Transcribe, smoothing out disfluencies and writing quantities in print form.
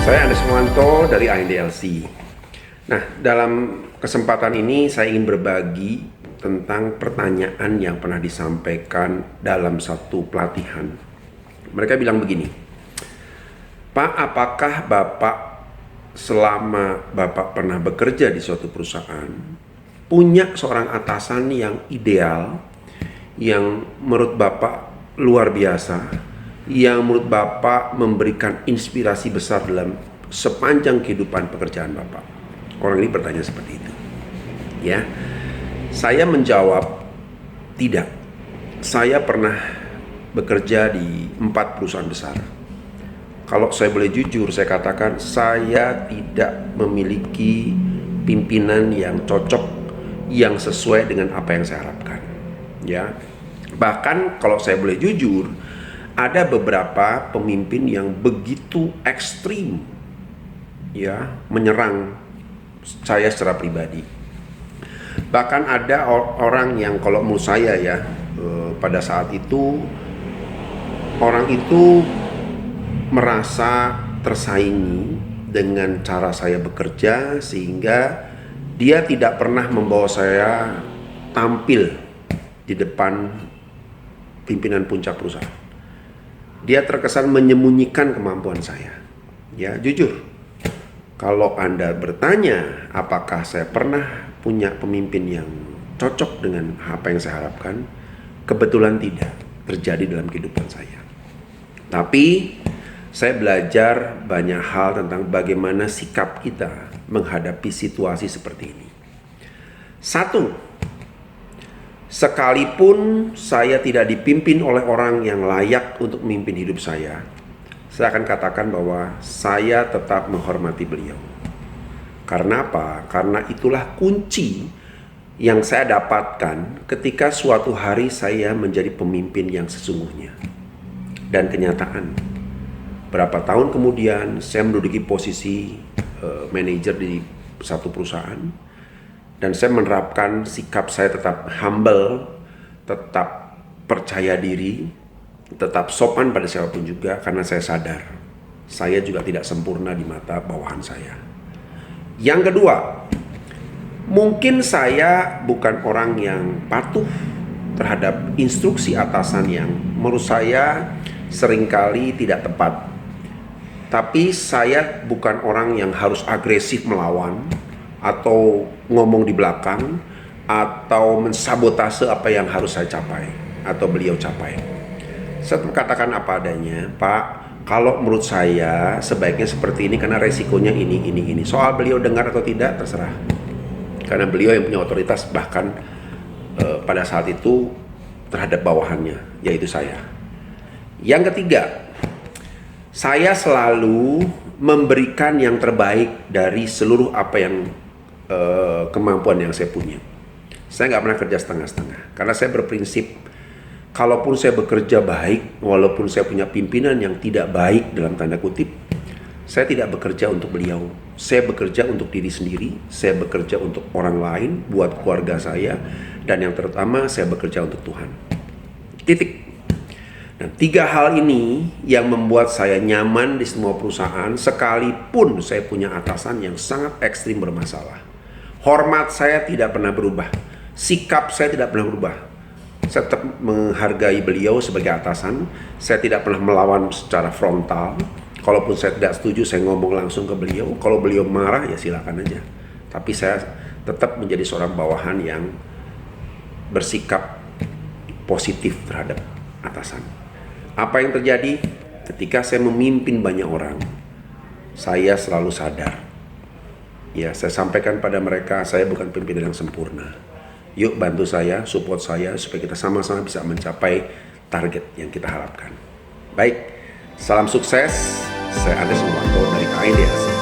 Saya Andes Muanto dari ANDLC. Nah, dalam kesempatan ini saya ingin berbagi tentang pertanyaan yang pernah disampaikan dalam satu pelatihan. Mereka bilang begini, Pak, apakah Bapak selama Bapak pernah bekerja di suatu perusahaan punya seorang atasan yang ideal, yang menurut Bapak luar biasa, yang menurut Bapak memberikan inspirasi besar dalam sepanjang kehidupan pekerjaan Bapak? Orang ini bertanya seperti itu. Ya, saya menjawab tidak. Saya pernah bekerja di 4 perusahaan besar. Kalau saya boleh jujur, saya katakan saya tidak memiliki pimpinan yang cocok, yang sesuai dengan apa yang saya harapkan. Ya, bahkan kalau saya boleh jujur, ada beberapa pemimpin yang begitu ekstrim, ya, menyerang saya secara pribadi. Bahkan ada orang yang kalau menurut saya ya, pada saat itu orang itu merasa tersaingi dengan cara saya bekerja, sehingga dia tidak pernah membawa saya tampil di depan pimpinan puncak perusahaan. Dia terkesan menyembunyikan kemampuan saya. Ya, jujur, kalau Anda bertanya apakah saya pernah punya pemimpin yang cocok dengan apa yang saya harapkan, kebetulan tidak terjadi dalam kehidupan saya. Tapi saya belajar banyak hal tentang bagaimana sikap kita menghadapi situasi seperti ini. Satu, sekalipun saya tidak dipimpin oleh orang yang layak untuk memimpin hidup saya akan katakan bahwa saya tetap menghormati beliau. Karena apa? Karena itulah kunci yang saya dapatkan ketika suatu hari saya menjadi pemimpin yang sesungguhnya. Dan kenyataan, berapa tahun kemudian saya menduduki posisi manajer di satu perusahaan. Dan saya menerapkan sikap saya tetap humble, tetap percaya diri, tetap sopan pada siapapun juga, karena saya sadar saya juga tidak sempurna di mata bawahan saya. Yang kedua, mungkin saya bukan orang yang patuh terhadap instruksi atasan yang menurut saya seringkali tidak tepat. Tapi saya bukan orang yang harus agresif melawan, atau ngomong di belakang, atau mensabotase apa yang harus saya capai atau beliau capai. Saya katakan apa adanya, Pak, kalau menurut saya sebaiknya seperti ini karena resikonya ini. Soal beliau dengar atau tidak terserah, karena beliau yang punya otoritas bahkan pada saat itu terhadap bawahannya, yaitu saya. Yang ketiga, saya selalu memberikan yang terbaik dari seluruh apa yang kemampuan yang saya punya. Saya nggak pernah kerja setengah-setengah, karena saya berprinsip, kalaupun saya bekerja baik, walaupun saya punya pimpinan yang tidak baik dalam tanda kutip, saya tidak bekerja untuk beliau. Saya bekerja untuk diri sendiri, saya bekerja untuk orang lain, buat keluarga saya, dan yang terutama saya bekerja untuk Tuhan. Titik. Nah, 3 hal ini yang membuat saya nyaman di semua perusahaan, sekalipun saya punya atasan yang sangat ekstrim bermasalah. Hormat saya tidak pernah berubah, sikap saya tidak pernah berubah. Saya tetap menghargai beliau sebagai atasan. Saya tidak pernah melawan secara frontal. Kalaupun saya tidak setuju, saya ngomong langsung ke beliau. Kalau beliau marah, ya silakan aja. Tapi saya tetap menjadi seorang bawahan yang bersikap positif terhadap atasan. Apa yang terjadi ketika saya memimpin banyak orang? Saya selalu sadar. Ya, saya sampaikan pada mereka, saya bukan pimpinan yang sempurna. Yuk bantu saya, support saya, supaya kita sama-sama bisa mencapai target yang kita harapkan. Baik, salam sukses. Saya Andes Muanto dari ANDLC.